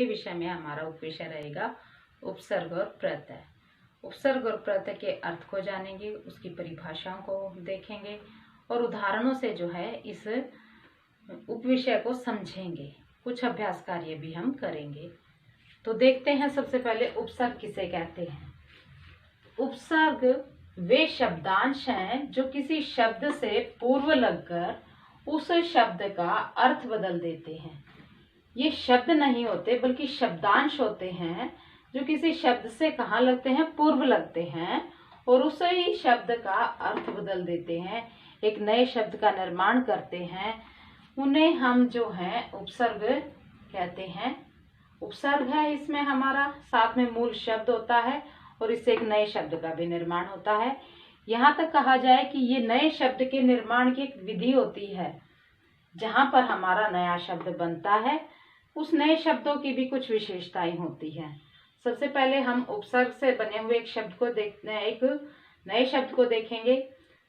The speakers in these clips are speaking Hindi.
विषय में हमारा उपविषय रहेगा उपसर्ग और प्रत्यय। उपसर्ग और प्रत्यय के अर्थ को जानेंगे, उसकी परिभाषाओं को देखेंगे और उदाहरणों से जो है इस उपविषय को समझेंगे। कुछ अभ्यास कार्य भी हम करेंगे। तो देखते हैं सबसे पहले उपसर्ग किसे कहते हैं। उपसर्ग वे शब्दांश हैं जो किसी शब्द से पूर्व लगकर उस शब्द का अर्थ बदल देते हैं। ये शब्द नहीं होते बल्कि शब्दांश होते हैं जो किसी शब्द से कहाँ लगते हैं, पूर्व लगते हैं और उसी शब्द का अर्थ बदल देते हैं, एक नए शब्द का निर्माण करते हैं। उन्हें हम जो है उपसर्ग कहते हैं। उपसर्ग है, इसमें हमारा साथ में मूल शब्द होता है और इससे एक नए शब्द का भी निर्माण होता है। यहाँ तक कहा जाए कि ये नए शब्द के निर्माण की एक विधि होती है। जहाँ पर हमारा नया शब्द बनता है उस नए शब्दों की भी कुछ विशेषताएं होती हैं। सबसे पहले हम उपसर्ग से बने हुए एक शब्द को देखते हैं, एक नए शब्द को देखेंगे।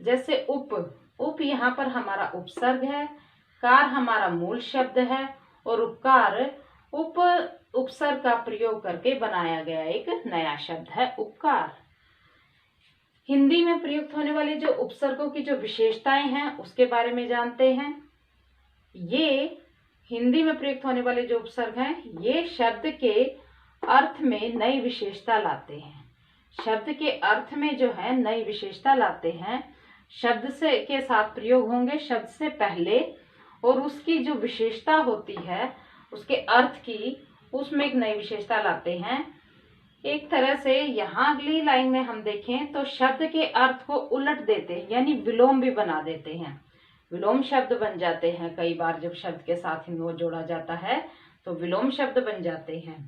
जैसे उप यहाँ पर हमारा उपसर्ग है, कार हमारा मूल शब्द है और उपकार उपसर्ग का प्रयोग करके बनाया गया एक नया शब्द है उपकार। हिंदी में प्रयुक्त होने वाले जो उपसर्गों की जो विशेषताएं हैं उसके बारे में जानते हैं। ये हिंदी में प्रयुक्त होने वाले जो उपसर्ग हैं ये शब्द के अर्थ में नई विशेषता लाते हैं। शब्द के अर्थ में जो है नई विशेषता लाते हैं। शब्द से के साथ प्रयोग होंगे शब्द से पहले और उसकी जो विशेषता होती है उसके अर्थ की, उसमें एक नई विशेषता लाते हैं। एक तरह से यहाँ अगली लाइन में हम देखें तो शब्द के अर्थ को उलट देते हैं, यानी विलोम भी बना देते हैं। विलोम शब्द बन जाते हैं। कई बार जब शब्द के साथ हिंदू जोड़ा जाता है तो विलोम शब्द बन जाते हैं।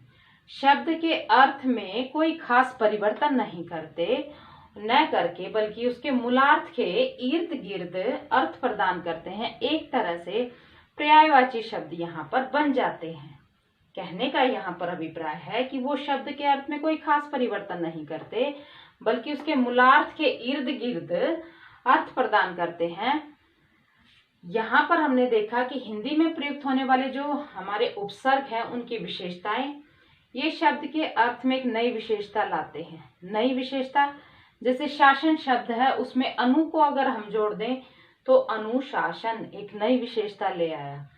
शब्द के अर्थ में कोई खास परिवर्तन नहीं करते न करके बल्कि उसके मूलार्थ के इर्द गिर्द अर्थ प्रदान करते हैं। एक तरह से पर्यायवाची शब्द यहाँ पर बन जाते हैं। कहने का यहाँ पर अभिप्राय है कि वो शब्द के अर्थ में कोई खास परिवर्तन नहीं करते बल्कि उसके मूलार्थ के इर्द गिर्द अर्थ प्रदान करते हैं। यहाँ पर हमने देखा कि हिंदी में प्रयुक्त होने वाले जो हमारे उपसर्ग हैं उनकी विशेषताएं, ये शब्द के अर्थ में एक नई विशेषता लाते हैं। नई विशेषता जैसे शासन शब्द है, उसमें अनु को अगर हम जोड़ दें तो अनुशासन एक नई विशेषता ले आया।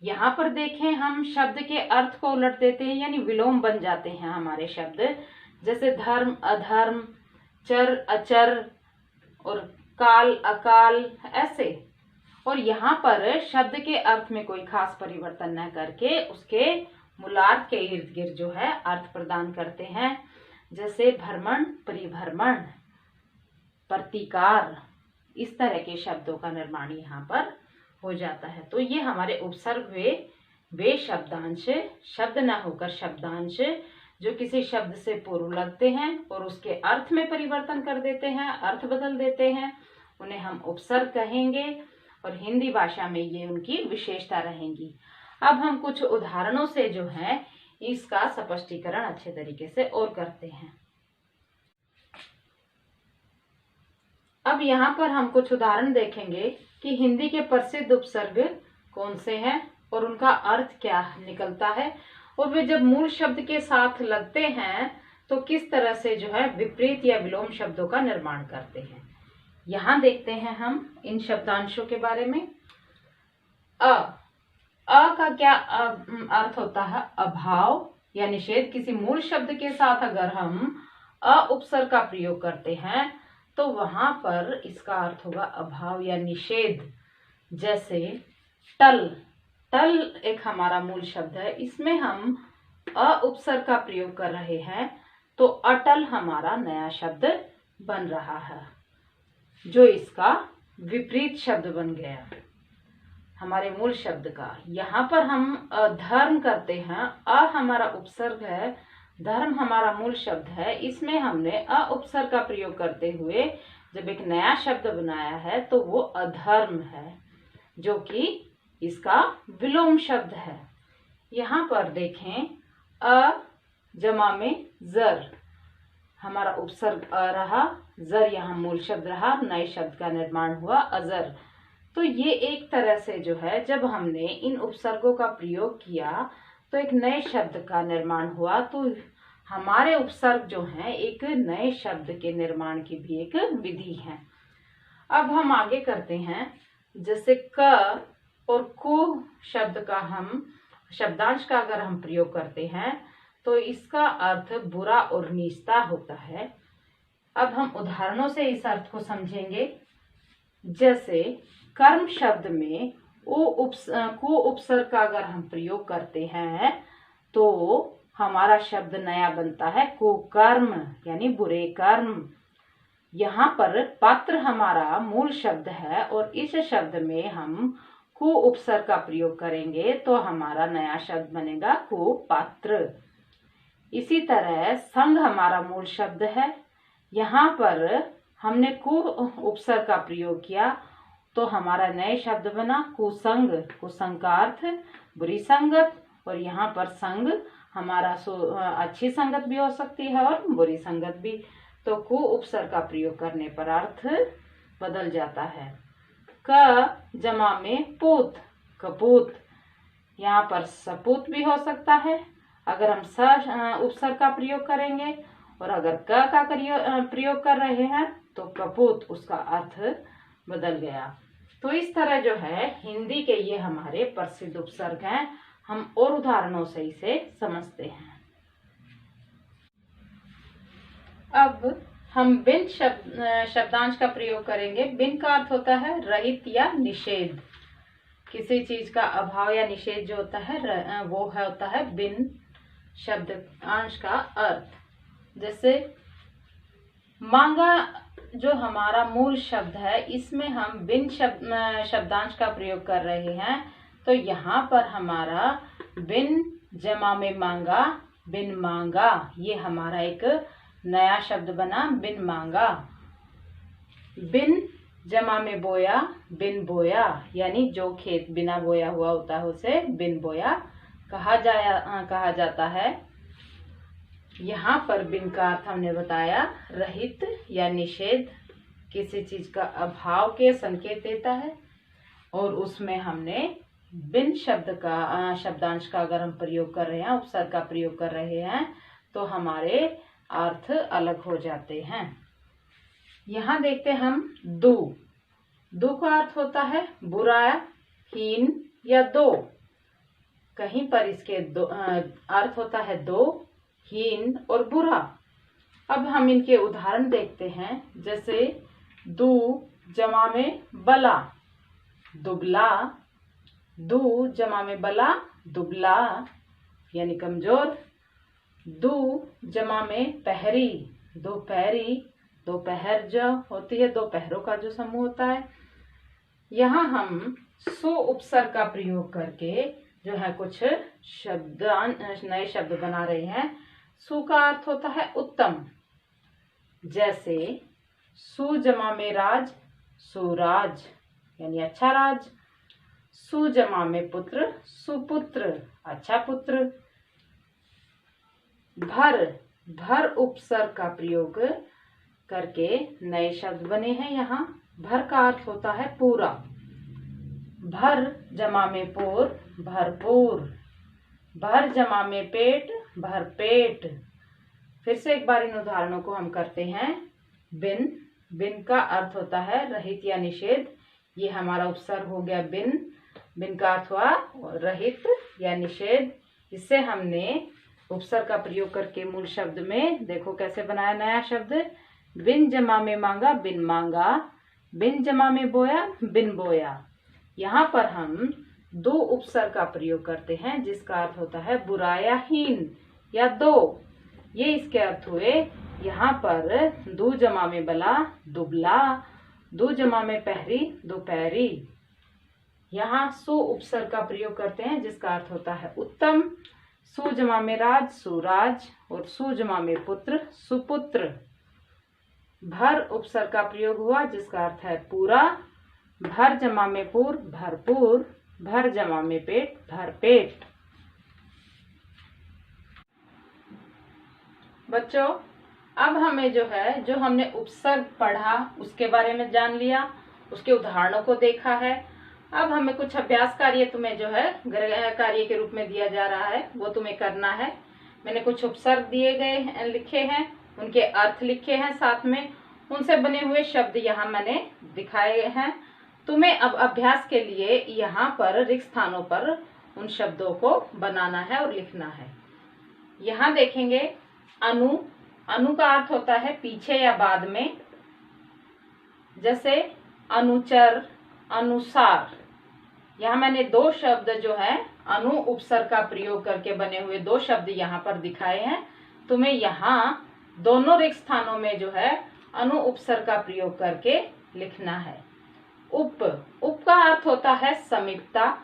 यहाँ पर देखें हम शब्द के अर्थ को उलट देते हैं, यानी विलोम बन जाते हैं हमारे शब्द। जैसे धर्म अधर्म, चर अचर और काल अकाल, ऐसे। और यहाँ पर शब्द के अर्थ में कोई खास परिवर्तन न करके उसके मूलार्थ के इर्द गिर्द जो है अर्थ प्रदान करते हैं। जैसे भ्रमण परिभ्रमण, प्रतिकार, इस तरह के शब्दों का निर्माण यहाँ पर हो जाता है। तो ये हमारे उपसर्ग वे शब्दांश, शब्द न होकर शब्दांश जो किसी शब्द से पूर्व लगते हैं और उसके अर्थ में परिवर्तन कर देते हैं, अर्थ बदल देते हैं, उन्हें हम उपसर्ग कहेंगे और हिंदी भाषा में ये उनकी विशेषता रहेंगी। अब हम कुछ उदाहरणों से जो है इसका स्पष्टीकरण अच्छे तरीके से और करते हैं। अब यहाँ पर हम कुछ उदाहरण देखेंगे कि हिंदी के प्रसिद्ध उपसर्ग कौन से हैं और उनका अर्थ क्या निकलता है और वे जब मूल शब्द के साथ लगते हैं तो किस तरह से जो है विपरीत या विलोम शब्दों का निर्माण करते हैं। यहाँ देखते हैं हम इन शब्दांशों के बारे में। अ का क्या अर्थ होता है? अभाव या निषेध। किसी मूल शब्द के साथ अगर हम उपसर्ग का प्रयोग करते हैं तो वहां पर इसका अर्थ होगा अभाव या निषेध। जैसे टल एक हमारा मूल शब्द है, इसमें हम उपसर्ग का प्रयोग कर रहे हैं तो अटल हमारा नया शब्द बन रहा है जो इसका विपरीत शब्द बन गया हमारे मूल शब्द का। यहाँ पर हम धर्म करते हैं, हमारा उपसर्ग है, धर्म हमारा मूल शब्द है, इसमें हमने उपसर्ग का प्रयोग करते हुए जब एक नया शब्द बनाया है तो वो अधर्म है जो कि इसका विलोम शब्द है। यहाँ पर देखें जमा में जर, हमारा उपसर्ग रहा, जर यहाँ मूल शब्द रहा, नए शब्द का निर्माण हुआ अजर। तो ये एक तरह से जो है जब हमने इन उपसर्गों का प्रयोग किया तो एक नए शब्द का निर्माण हुआ। तो हमारे उपसर्ग जो हैं एक नए शब्द के निर्माण की भी एक विधि है। अब हम आगे करते हैं, जैसे क और कु शब्द का हम शब्दांश का अगर हम प्रयोग करते हैं तो इसका अर्थ बुरा और नीचता होता है। अब हम उदाहरणों से इस अर्थ को समझेंगे। जैसे कर्म शब्द में कु उपसर्ग का अगर हम प्रयोग करते हैं तो हमारा शब्द नया बनता है कुकर्म, यानी बुरे कर्म। यहाँ पर पात्र हमारा मूल शब्द है और इस शब्द में हम कु उपसर्ग का प्रयोग करेंगे तो हमारा नया शब्द बनेगा कुपात्र। इसी तरह संघ हमारा मूल शब्द है, यहाँ पर हमने कु उपसर्ग का प्रयोग किया तो हमारा नए शब्द बना कुसंग। कुसंग का अर्थ बुरी संगत, और यहाँ पर संग हमारा अच्छी संगत भी हो सकती है और बुरी संगत भी। तो कु उपसर्ग का प्रयोग करने पर अर्थ बदल जाता है। क जमा में पूत, कपूत। यहाँ पर सपूत भी हो सकता है अगर हम स उपसर्ग का प्रयोग करेंगे, और अगर क का प्रयोग कर रहे हैं तो कपूत, उसका अर्थ बदल गया। तो इस तरह जो है हिंदी के ये हमारे प्रसिद्ध उपसर्ग हैं। हम और उदाहरणों से इसे समझते हैं। अब हम बिन शब्दांश का प्रयोग करेंगे। बिन का अर्थ होता है रहित या निषेध। किसी चीज का अभाव या निषेध जो होता है वो होता है बिन शब्दांश का अर्थ। जैसे मांगा जो हमारा मूल शब्द है, इसमें हम बिन शब्दांश का प्रयोग कर रहे हैं तो यहाँ पर हमारा बिन जमा में मांगा, बिन मांगा, ये हमारा एक नया शब्द बना बिन मांगा। बिन जमा में बोया, बिन बोया, यानी जो खेत बिना बोया हुआ होता है उसे बिन बोया कहा जाता है। यहाँ पर बिन का अर्थ हमने बताया रहित या निषेध, किसी चीज का अभाव के संकेत देता है, और उसमें हमने बिन शब्द का शब्दांश का अगर हम प्रयोग कर रहे हैं, उपसर्ग का प्रयोग कर रहे हैं तो हमारे अर्थ अलग हो जाते हैं। यहाँ देखते हैं हम दो। दो का अर्थ होता है बुरा, हीन या दो। कहीं पर इसके दो अर्थ होता है दो, हीन और बुरा। अब हम इनके उदाहरण देखते हैं। जैसे दू जमा में बला, दुबला। दू जमा में बला, दुबला, यानी कमजोर। दू जमा में पहरी, दोपहरी। दोपहर जो होती है, दोपहरों का जो समूह होता है। यहाँ हम सु उपसर्ग का प्रयोग करके जो है कुछ नए शब्द बना रहे हैं। सु का अर्थ होता है उत्तम। जैसे सु जमा में राज, सुराज, यानी अच्छा राज। सु जमा में पुत्र, सुपुत्र, अच्छा पुत्र। भर, भर उपसर्ग का प्रयोग करके नए शब्द बने हैं। यहाँ भर का अर्थ होता है पूरा। भर जमा में पूर, भरपूर। भर जमा में पेट, भरपेट। फिर से एक बार इन उदाहरणों को हम करते हैं। बिन, बिन का अर्थ होता है रहित या निषेध। ये हमारा उपसर्ग हो गया बिन। बिन का अर्थ हुआ रहित या निषेध। इससे हमने उपसर्ग का प्रयोग करके मूल शब्द में देखो कैसे बनाया नया शब्द। बिन जमा में मांगा, बिन मांगा। बिन जमा में बोया, बिन बोया। यहाँ पर हम दो उपसर्ग का प्रयोग करते हैं जिसका अर्थ होता है बुरा या हीन या दो। ये इसके अर्थ हुए। यहाँ पर दू जमा में बला, दुबला। दू जमा में पहरी, दोपहरी। यहाँ सु उपसर्ग का प्रयोग करते हैं जिसका अर्थ होता है उत्तम। सु जमा में राज, सुराज, और सु जमा में पुत्र, सुपुत्र। भर उपसर्ग का प्रयोग हुआ जिसका अर्थ है पूरा। भर जमा में पूर, भरपूर। भर जमा में पेट, भरपेट। बच्चों, अब हमें जो हमने उपसर्ग पढ़ा उसके बारे में जान लिया, उसके उदाहरणों को देखा है। अब हमें कुछ अभ्यास कार्य तुम्हें जो है गृह कार्य के रूप में दिया जा रहा है, वो तुम्हें करना है। मैंने कुछ उपसर्ग दिए गए लिखे हैं, उनके अर्थ लिखे हैं, साथ में उनसे बने हुए शब्द यहाँ मैंने दिखाए हैं। तुम्हें अब अभ्यास के लिए यहाँ पर रिक्त स्थानों पर उन शब्दों को बनाना है और लिखना है। यहाँ देखेंगे अनु, अनु का अर्थ होता है पीछे या बाद में, जैसे अनुचर, अनुसार। यहाँ मैंने दो शब्द जो है अनु उपसर्ग का प्रयोग करके बने हुए दो शब्द यहाँ पर दिखाए हैं। तुम्हें यहाँ दोनों रिक्त स्थानों में जो है अनु उपसर्ग का प्रयोग करके लिखना है। उप, उप का अर्थ होता है समीपता,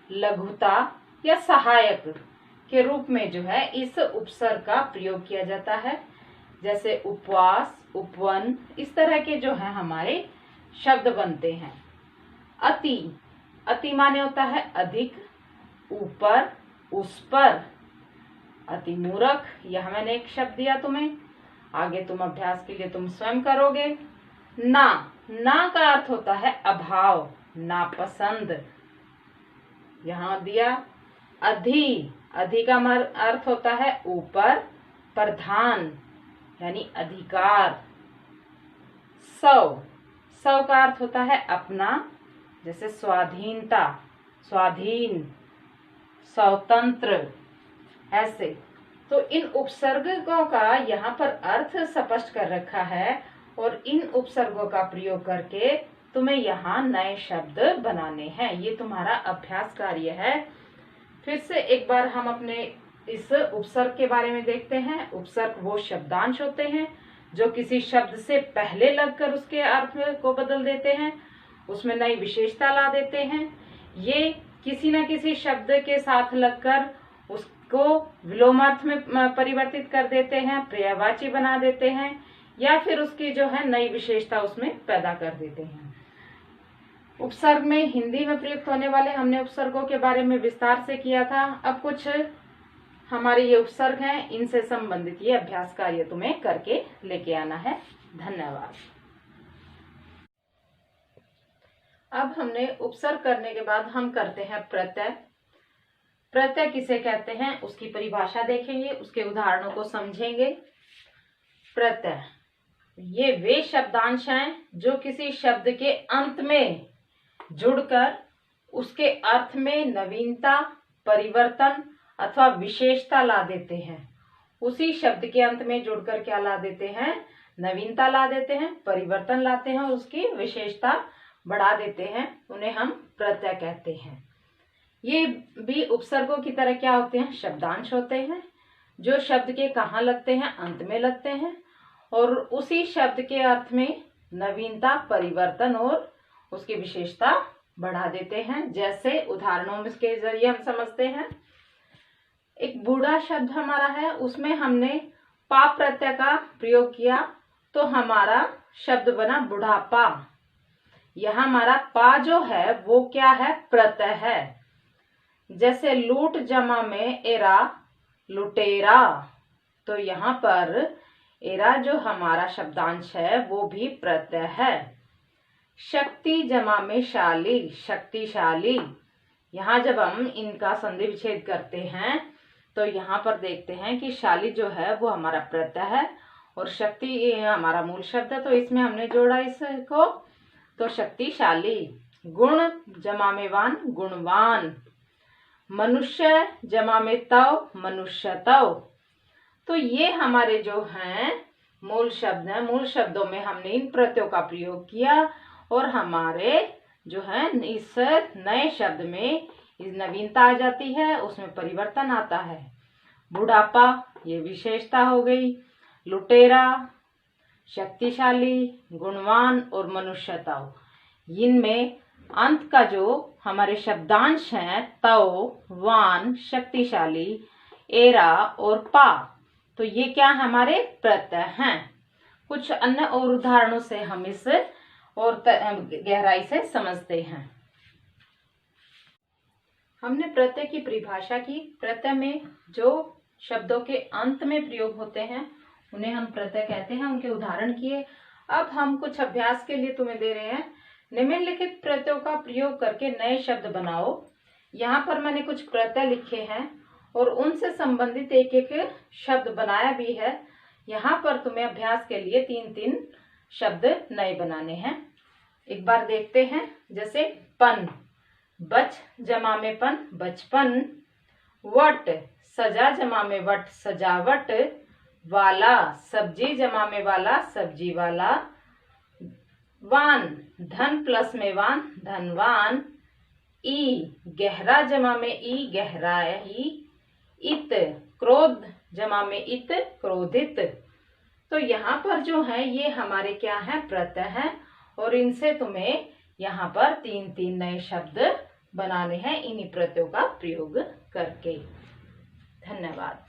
लघुता या सहायक के रूप में जो है इस उपसर्ग का प्रयोग किया जाता है। जैसे उपवास, उपवन, इस तरह के जो है हमारे शब्द बनते हैं। अति, अति माने होता है अधिक, ऊपर, उस पर। अति मूर्ख, यह मैंने एक शब्द दिया तुम्हें, आगे तुम अभ्यास के लिए तुम स्वयं करोगे। ना, ना का अर्थ होता है अभाव, नापसंद, यहाँ दिया। अधि, अधि का अर्थ होता है ऊपर, प्रधान यानी अधिकार। सौ, सौ का अर्थ होता है अपना, जैसे स्वाधीनता, स्वाधीन, स्वतंत्र, ऐसे। तो इन उपसर्गों का यहाँ पर अर्थ स्पष्ट कर रखा है और इन उपसर्गों का प्रयोग करके तुम्हें यहाँ नए शब्द बनाने हैं। ये तुम्हारा अभ्यास कार्य है। फिर से एक बार हम अपने इस उपसर्ग के बारे में देखते हैं। उपसर्ग वो शब्दांश होते हैं जो किसी शब्द से पहले लगकर उसके अर्थ को बदल देते हैं, उसमें नई विशेषता ला देते हैं। ये किसी न किसी शब्द के साथ लगकर उसको विलोमार्थ में परिवर्तित कर देते हैं, पर्यायवाची बना देते हैं, या फिर उसकी जो है नई विशेषता उसमें पैदा कर देते हैं। उपसर्ग में हिंदी में प्रयुक्त होने वाले हमने उपसर्गों के बारे में विस्तार से किया था। अब कुछ हमारे ये उपसर्ग हैं, इनसे संबंधित ये अभ्यास कार्य तुम्हें करके लेके आना है। धन्यवाद। अब हमने उपसर्ग करने के बाद हम करते हैं प्रत्यय। प्रत्यय किसे कहते हैं उसकी परिभाषा देखेंगे, उसके उदाहरणों को समझेंगे। प्रत्यय ये वे शब्दांश हैं जो किसी शब्द के अंत में जुड़कर उसके अर्थ में नवीनता, परिवर्तन अथवा विशेषता ला देते हैं। उसी शब्द के अंत में जुड़कर क्या ला देते हैं? नवीनता ला देते हैं, परिवर्तन लाते हैं और उसकी विशेषता बढ़ा देते हैं। उन्हें हम प्रत्यय कहते हैं। ये भी उपसर्गों की तरह क्या होते हैं? शब्दांश होते हैं जो शब्द के कहाँ लगते हैं? अंत में लगते हैं और उसी शब्द के अर्थ में नवीनता, परिवर्तन और उसकी विशेषता बढ़ा देते हैं। जैसे उदाहरणों के जरिए हम समझते हैं। एक बूढ़ा शब्द हमारा है, उसमें हमने पा प्रत्यय का प्रयोग किया तो हमारा शब्द बना बुढ़ापा। यह हमारा पा जो है वो क्या है? प्रत्यय है। जैसे लूट जमा में एरा, लुटेरा, तो यहाँ पर एरा जो हमारा शब्दांश है वो भी प्रत्यय है। शक्ति जमा में शाली, शक्तिशाली। यहाँ जब हम इनका संधि विच्छेद करते हैं तो यहाँ पर देखते हैं कि शाली जो है वो हमारा प्रत्यय है और शक्ति हमारा मूल शब्द है, तो इसमें हमने जोड़ा इसको, तो शक्तिशाली। गुण जमा में वान, गुणवान। मनुष्य जमा में तव, मनुष्यतव। तो ये हमारे जो हैं मूल शब्द हैं। मूल शब्दों में हमने इन प्रत्ययों का प्रयोग किया और हमारे जो है इस नए शब्द में इस नवीनता आ जाती है, उसमें परिवर्तन आता है। बुढ़ापा ये विशेषता हो गई, लुटेरा, शक्तिशाली, गुणवान और मनुष्यतव। इनमें अंत का जो हमारे शब्दांश हैं तव, वान, शक्तिशाली, एरा और पा, तो ये क्या हमारे प्रत्यय हैं। कुछ अन्य और उदाहरणों से हम इस और गहराई से समझते हैं। हमने प्रत्यय की परिभाषा की। प्रत्यय में जो शब्दों के अंत में प्रयोग होते हैं उन्हें हम प्रत्यय कहते हैं, उनके उदाहरण किए। अब हम कुछ अभ्यास के लिए तुम्हें दे रहे हैं। निम्नलिखित प्रत्ययों का प्रयोग करके नए शब्द बनाओ। यहाँ पर मैंने कुछ प्रत्यय लिखे हैं और उनसे संबंधित एक एक शब्द बनाया भी है। यहाँ पर तुम्हें अभ्यास के लिए 3-3 शब्द नए बनाने हैं। एक बार देखते हैं। जैसे पन, बच जमा में पन, बचपन। वट, सजा जमा में वट, सजावट। वाला, सब्जी जमा में वाला, सब्जी वाला। वान, धन प्लस में वान, धनवान। ई, गहरा जमा में ई, गहराई। इत, क्रोध जमा में इत, क्रोधित। तो यहाँ पर जो है ये हमारे क्या है, प्रत्यय हैं और इनसे तुम्हें यहाँ पर 3-3 नए शब्द बनाने हैं इन्हीं प्रत्ययों का प्रयोग करके। धन्यवाद।